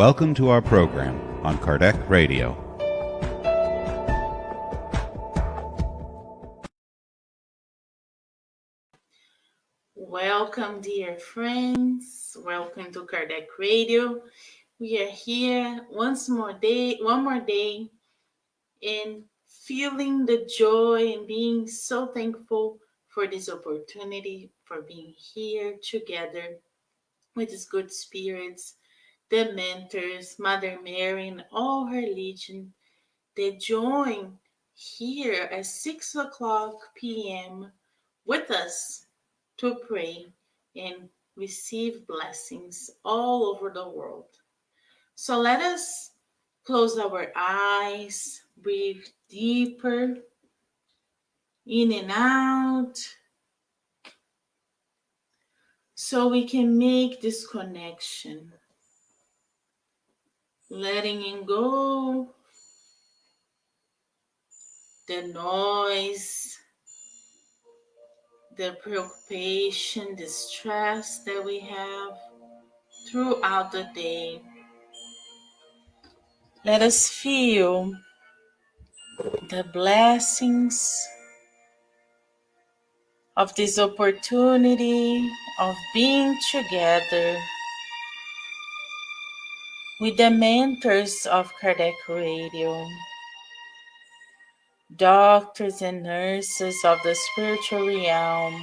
Welcome to our program on Kardec Radio. Welcome, dear friends. Welcome to Kardec Radio. We are here one more day, and feeling the joy and being so thankful for this opportunity, for being here together with His good spirits, the mentors, Mother Mary, and all her legion. They join here at 6 o'clock p.m. with us to pray and receive blessings all over the world. So let us close our eyes, breathe deeper, in and out, so we can make this connection. Letting go the noise, the preoccupation, the stress that we have throughout the day. Let us feel the blessings of this opportunity of being together with the mentors of Kardec Radio, doctors and nurses of the spiritual realm,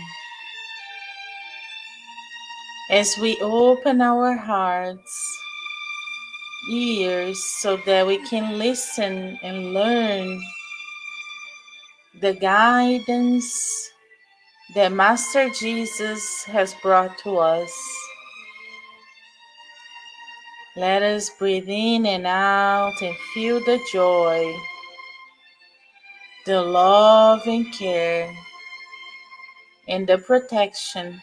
as we open our hearts, ears, so that we can listen and learn the guidance that Master Jesus has brought to us. Let us breathe in and out and feel the joy, the love and care, and the protection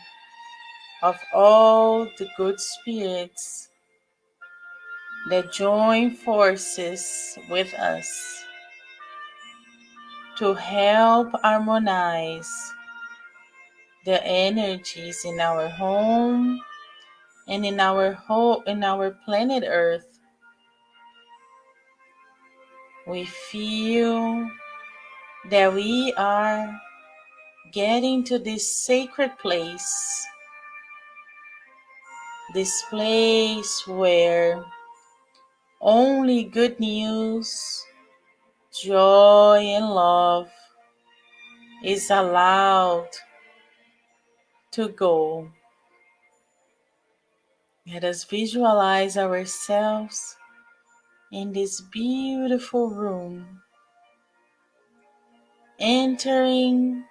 of all the good spirits that join forces with us to help harmonize the energies in our home and in our planet Earth. We feel that we are getting to this sacred place, this place where only good news, joy, and love is allowed to go. Let us visualize ourselves in this beautiful room, entering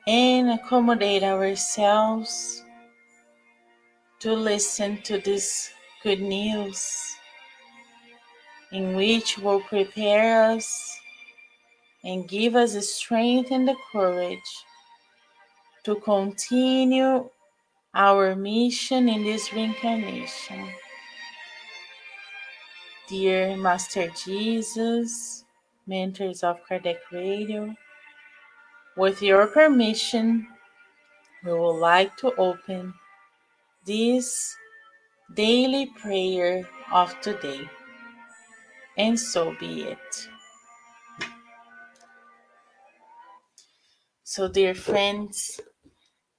and accommodate ourselves to listen to this good news, in which will prepare us and give us the strength and the courage to continue our mission in this reincarnation. Dear Master Jesus, mentors of Kardec Radio, with your permission, we would like to open this daily prayer of today, and so be it. So, dear friends,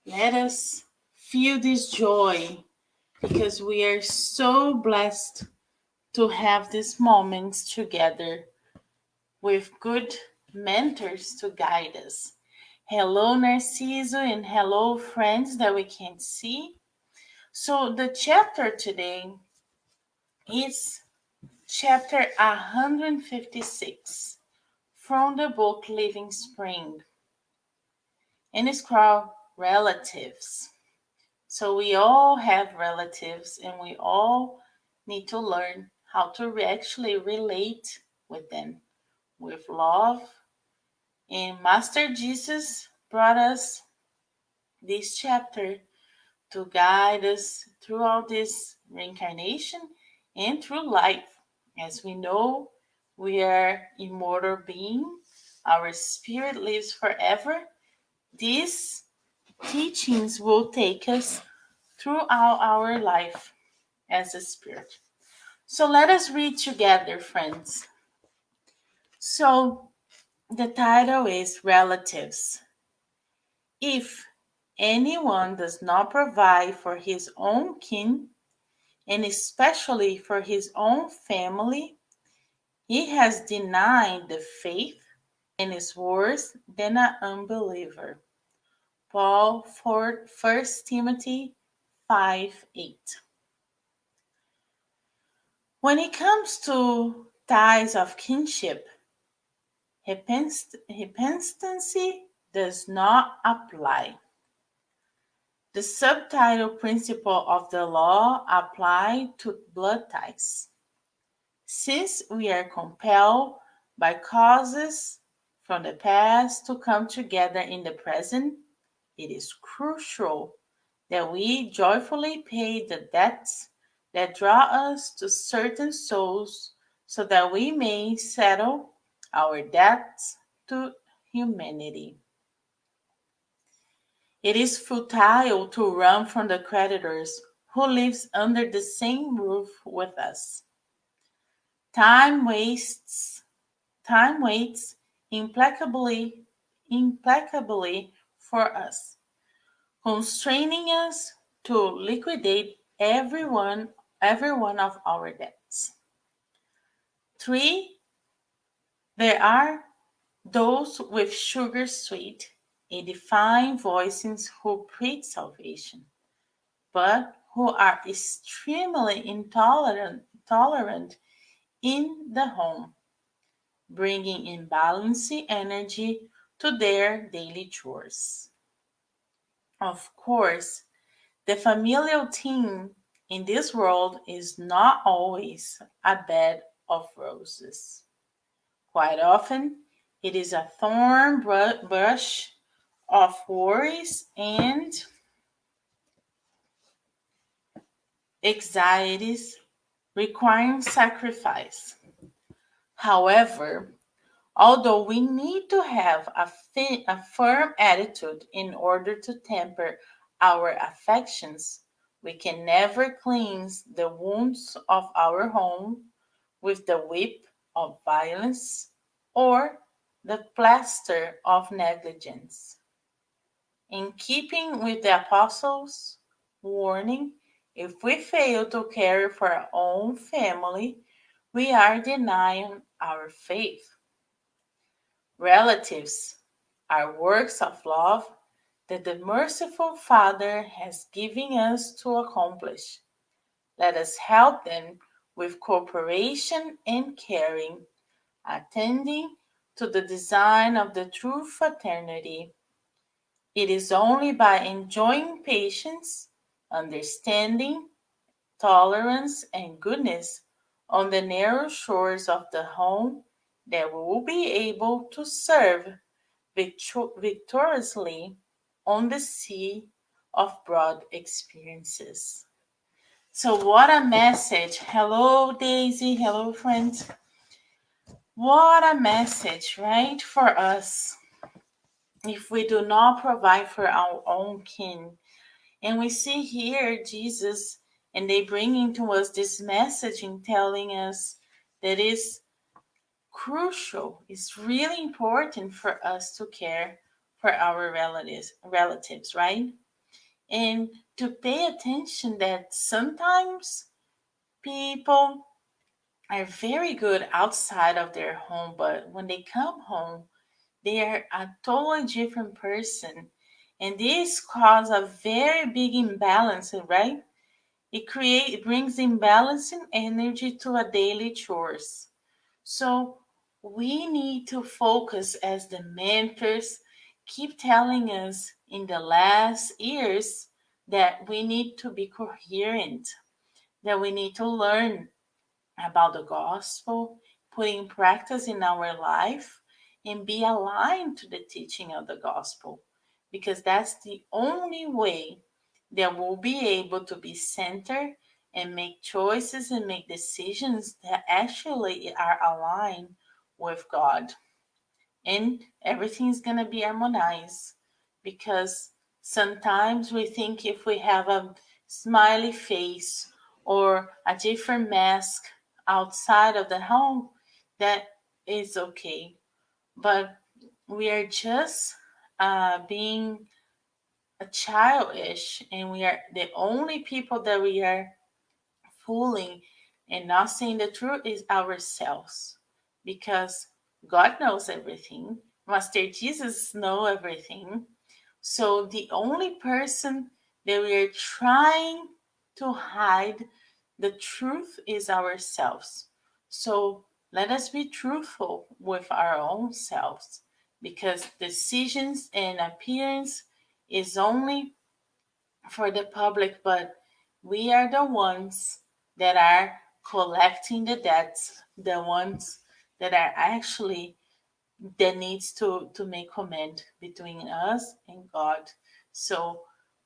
let us feel this joy, because we are so blessed to have these moments together with good mentors to guide us. Hello, Narciso, and hello, friends that we can't see. So the chapter today is chapter 156 from the book Living Spring, and it's called Relatives. So we all have relatives, and we all need to learn how to actually relate with them with love. And Master Jesus brought us this chapter to guide us throughout this reincarnation and through life. As we know, we are immortal beings. Our spirit lives forever. These teachings will take us throughout our life as a spirit. So let us read together, friends. So the title is Relatives. If anyone does not provide for his own kin, and especially for his own family, he has denied the faith and is worse than an unbeliever. Paul for 1 Timothy 5:8. When it comes to ties of kinship, hypostacy does not apply. The subtitle principle of the law apply to blood ties. Since we are compelled by causes from the past to come together in the present, it is crucial that we joyfully pay the debts that draw us to certain souls so that we may settle our debts to humanity. It is futile to run from the creditors who lives under the same roof with us. Time wastes Time waits implacably for us, constraining us to liquidate every one of our debts. 3. There are those with sugar sweet, edifying voices who preach salvation, but who are extremely tolerant in the home, bringing imbalanced energy to their daily chores. Of course, the familial theme in this world is not always a bed of roses. Quite often, it is a thorn bush of worries and anxieties requiring sacrifice. However, although we need to have a firm attitude in order to temper our affections, we can never cleanse the wounds of our home with the whip of violence or the plaster of negligence. In keeping with the apostles' warning, if we fail to care for our own family, we are denying our faith. Relatives are works of love that the merciful Father has given us to accomplish. Let us help them with cooperation and caring, attending to the design of the true fraternity. It is only by enjoying patience, understanding, tolerance, and goodness on the narrow shores of the home that we will be able to serve victoriously on the sea of broad experiences. So, what a message! Hello, Daisy. Hello, friends. What a message, right, for us if we do not provide for our own kin. And we see here Jesus, and they bringing to us this message and telling us that is crucial. It's really important for us to care for our relatives, right? And to pay attention that sometimes people are very good outside of their home, but when they come home, they are a totally different person. And this causes a very big imbalance, right? It brings imbalance in energy to a daily chores. So we need to focus as the mentors keep telling us in the last years that we need to be coherent, that we need to learn about the gospel, put in practice in our life, and be aligned to the teaching of the gospel. Because that's the only way that we'll be able to be centered and make choices and make decisions that actually are aligned with God. And everything's going to be harmonized because sometimes we think if we have a smiley face or a different mask outside of the home, that is okay. But we are just being childish, and we are the only people that we are fooling and not saying the truth is ourselves, because God knows everything. Master Jesus knows everything. So the only person that we are trying to hide the truth is ourselves. So let us be truthful with our own selves, because decisions and appearance is only for the public, but we are the ones that are collecting the debts, the ones that are actually that needs to make comment between us and God. So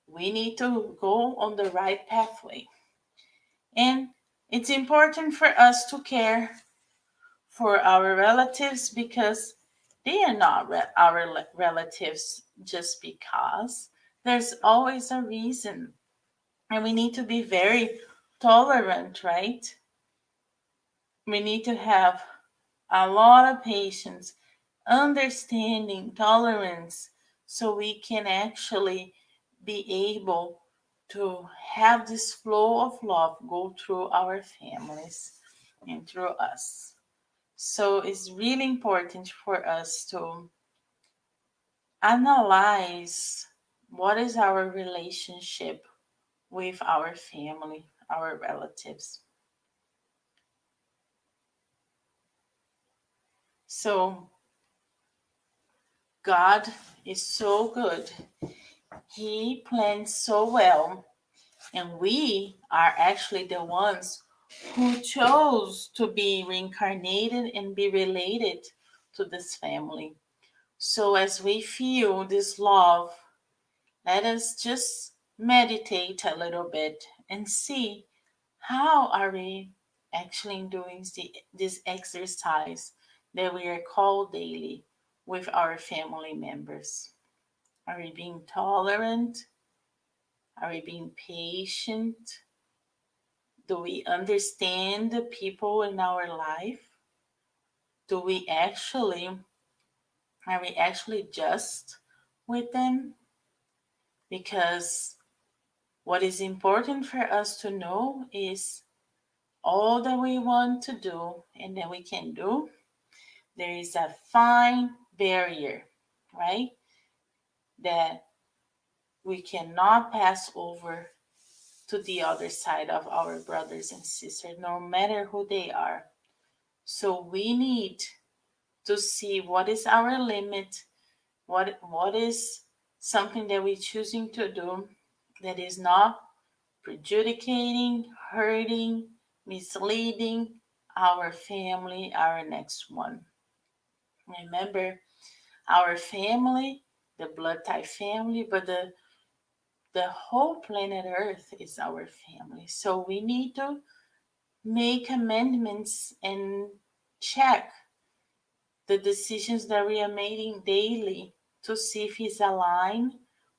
we need to go on the right pathway. And it's important for us to care for our relatives, because they are not our relatives just because. There's always a reason. And we need to be very tolerant, right? We need to have a lot of patience, understanding, tolerance, so we can actually be able to have this flow of love go through our families and through us. So it's really important for us to analyze what is our relationship with our family, our relatives. So God is so good. He plans so well. And we are actually the ones who chose to be reincarnated and be related to this family. So as we feel this love, let us just meditate a little bit and see how are we actually doing this exercise that we are called daily with our family members. Are we being tolerant? Are we being patient? Do we understand the people in our life? Do we actually are we actually just with them? Because what is important for us to know is all that we want to do and that we can do, there is a fine barrier, right? That we cannot pass over to the other side of our brothers and sisters, no matter who they are. So we need to see what is our limit, what is something that we're choosing to do that is not prejudicating, hurting, misleading our family, our next one. Remember, our family, the blood type family, but the whole planet Earth is our family. So we need to make amendments and check the decisions that we are making daily to see if it's aligned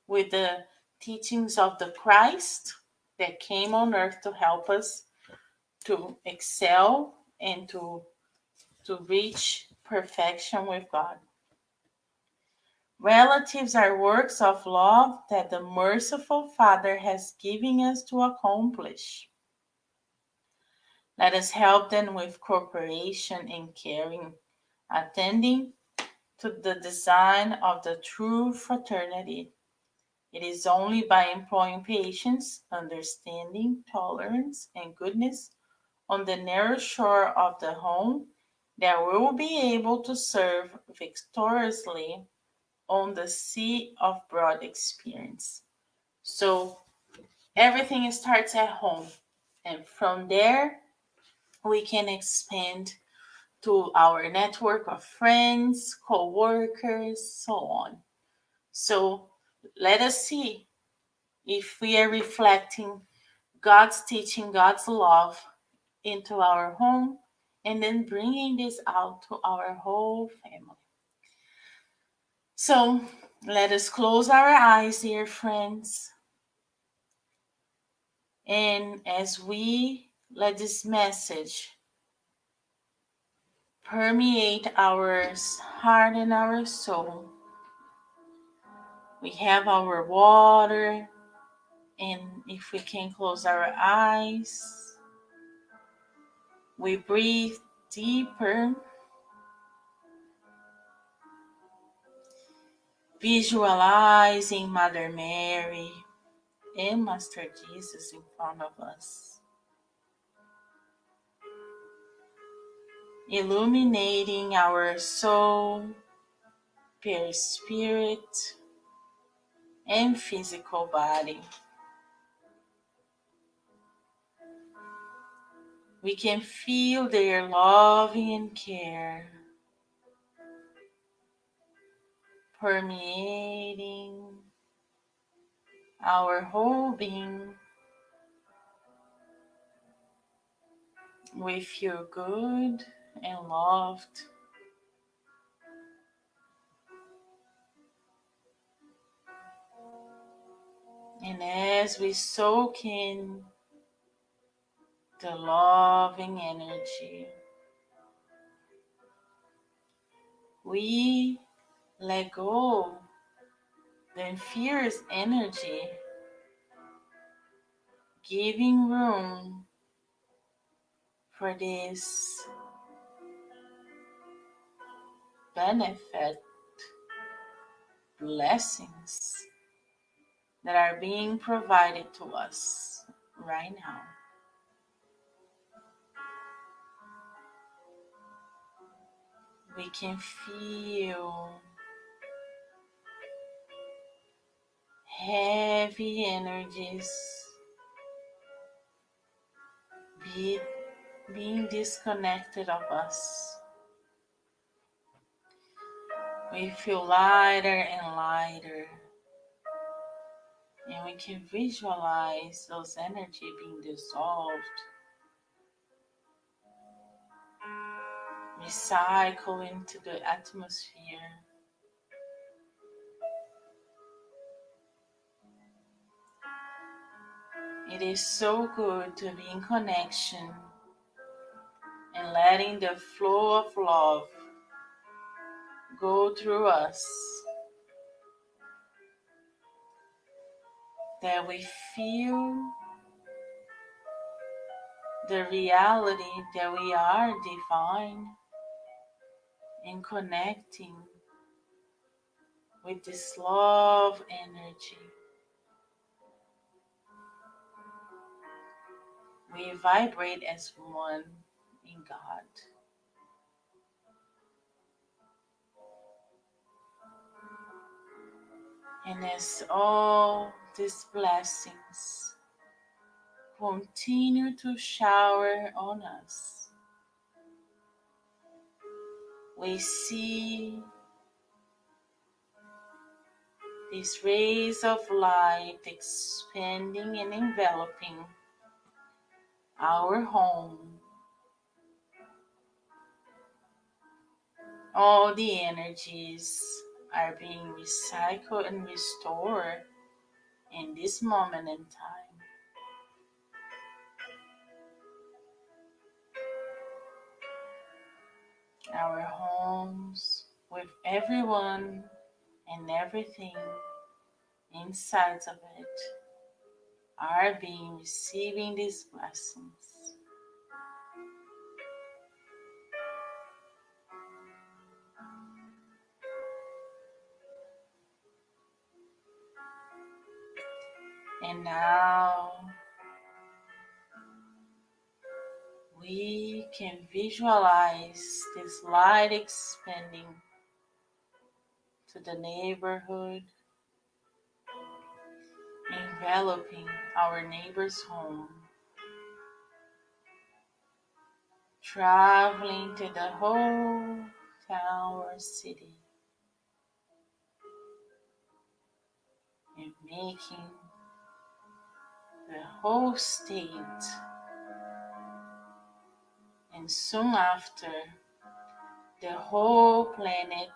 with the teachings of the Christ that came on earth to help us to excel and to reach perfection with God. Relatives are works of love that the merciful Father has given us to accomplish. Let us help them with cooperation and caring, attending to the design of the true fraternity. It is only by employing patience, understanding, tolerance, and goodness on the narrow shore of the home that we will be able to serve victoriously on the sea of broad experience. So everything starts at home, and from there we can expand to our network of friends, co-workers, so on. So let us see if we are reflecting God's teaching, God's love into our home, and then bringing this out to our whole family. So let us close our eyes, dear friends, And as we let this message permeate our heart and our soul, we have our water, and if we can close our eyes, we breathe deeper, visualizing Mother Mary and Master Jesus in front of us, illuminating our soul, spirit, and physical body. We can feel their loving and care permeating our whole being. We feel good and loved. And as we soak in the loving energy, we let go the fierce energy, giving room for this benefit, blessings that are being provided to us right now. We can feel heavy energies being disconnected of us. We feel lighter and lighter, and we can visualize those energy being dissolved, recycle into the atmosphere. It is so good to be in connection and letting the flow of love go through us, that we feel the reality that we are divine and connecting with this love energy. We vibrate as one in God. And as all these blessings continue to shower on us, we see these rays of light expanding and enveloping our home. All the energies are being recycled and restored in this moment in time. Our homes, with everyone and everything inside of it, are being receiving these blessings. And now we can visualize this light expanding to the neighborhood, enveloping our neighbor's home, traveling to the whole town or city, and making the whole state, and soon after, the whole planet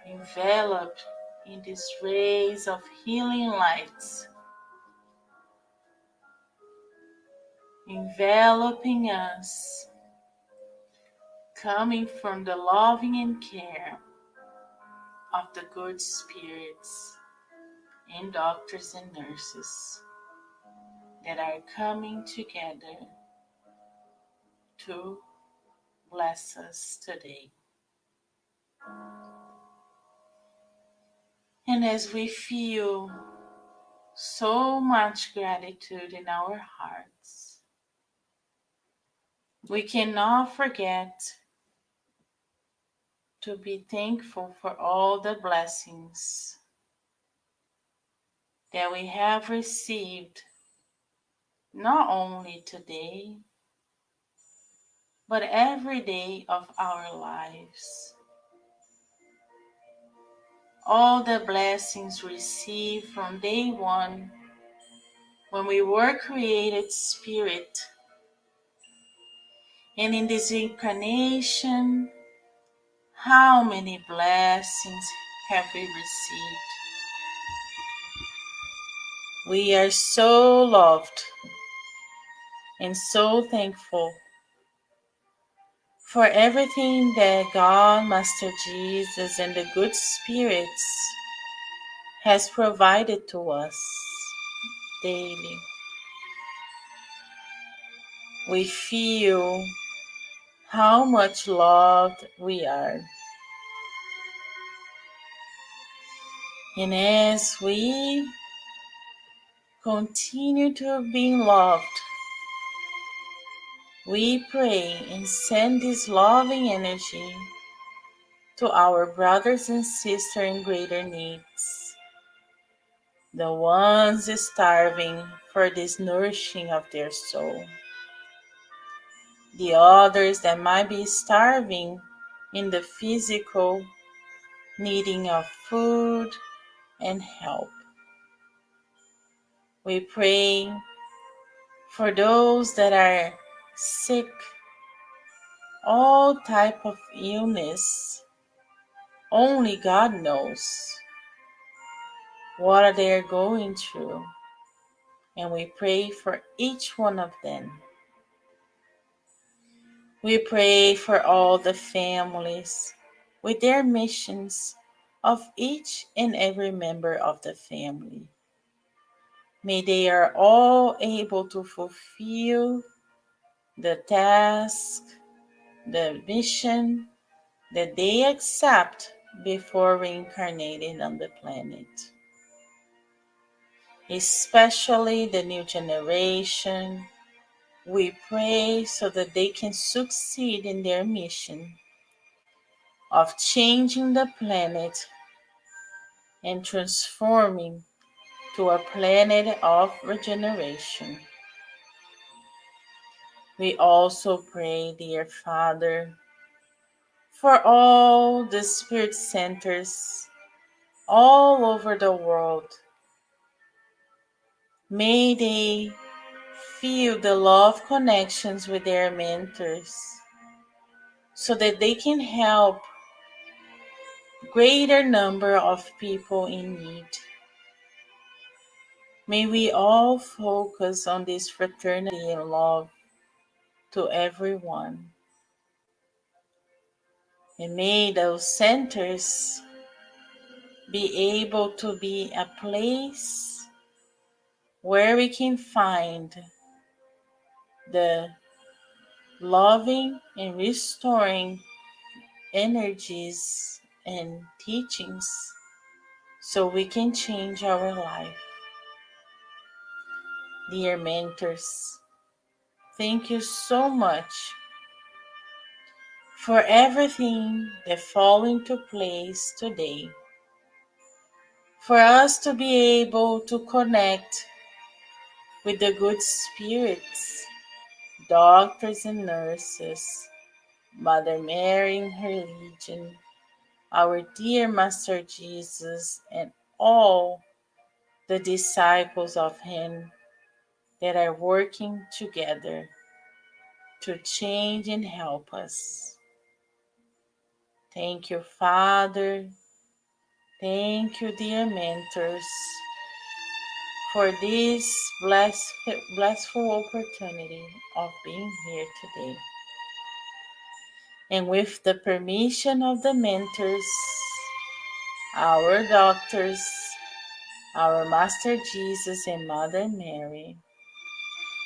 enveloped in these rays of healing lights enveloping us, coming from the loving and care of the good spirits and doctors and nurses that are coming together to bless us today. And as we feel so much gratitude in our hearts, we cannot forget to be thankful for all the blessings that we have received, not only today, but every day of our lives. All the blessings received from day one when we were created spirit, and in this incarnation, how many blessings have we received? We are so loved and so thankful for everything that God, Master Jesus, and the good spirits has provided to us daily. We feel how much loved we are. And as we continue to be loved, we pray and send this loving energy to our brothers and sisters in greater needs, the ones starving for this nourishing of their soul, the others that might be starving in the physical, needing of food and help. We pray for those that are sick, all type of illness. Only God knows what they're going through, and we pray for each one of them. We pray for all the families with their missions of each and every member of the family. May they are all able to fulfill the task, the mission that they accept before reincarnating on the planet. Especially the new generation, we pray so that they can succeed in their mission of changing the planet and transforming to a planet of regeneration. We also pray, dear Father, for all the spirit centers all over the world. May they feel the love connections with their mentors so that they can help greater number of people in need. May we all focus on this fraternity and love to everyone. And may those centers be able to be a place where we can find the loving and restoring energies and teachings so we can change our life. Dear mentors, thank you so much for everything that fall into place today, for us to be able to connect with the good spirits, doctors and nurses, Mother Mary and her legion, our dear Master Jesus, and all the disciples of Him that are working together to change and help us. Thank you, Father. Thank you, dear mentors, for this blissful opportunity of being here today. And with the permission of the mentors, our doctors, our Master Jesus and Mother Mary,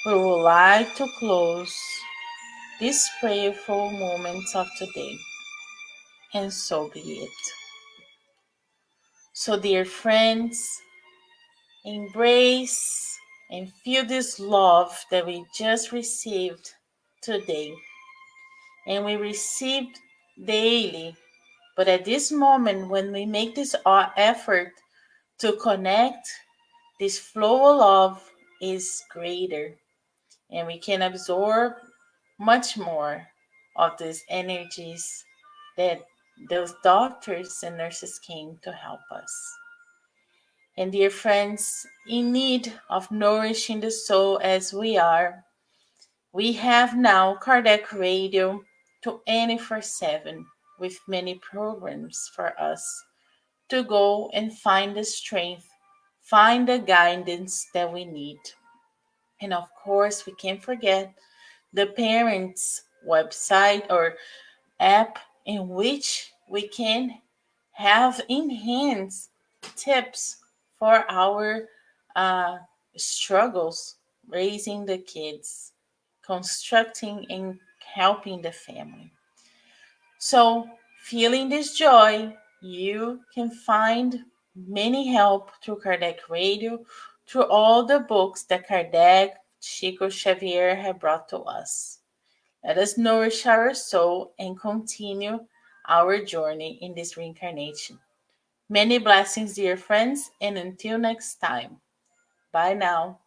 we would like to close these prayerful moments of today. And so be it. So, dear friends, embrace and feel this love that we just received today. And we received daily. But at this moment, when we make this effort to connect, this flow of love is greater. And we can absorb much more of these energies that those doctors and nurses came to help us. And dear friends, in need of nourishing the soul as we are, we have now Kardec Radio 24/7 with many programs for us to go and find the strength, find the guidance that we need. And of course, we can't forget the parents' website or app in which we can have enhanced tips for our uh, struggles raising the kids, constructing and helping the family. So, feeling this joy, you can find many help through Kardec Radio, through all the books that Kardec, Chico Xavier have brought to us. Let us nourish our soul and continue our journey in this reincarnation. Many blessings, dear friends, and until next time. Bye now.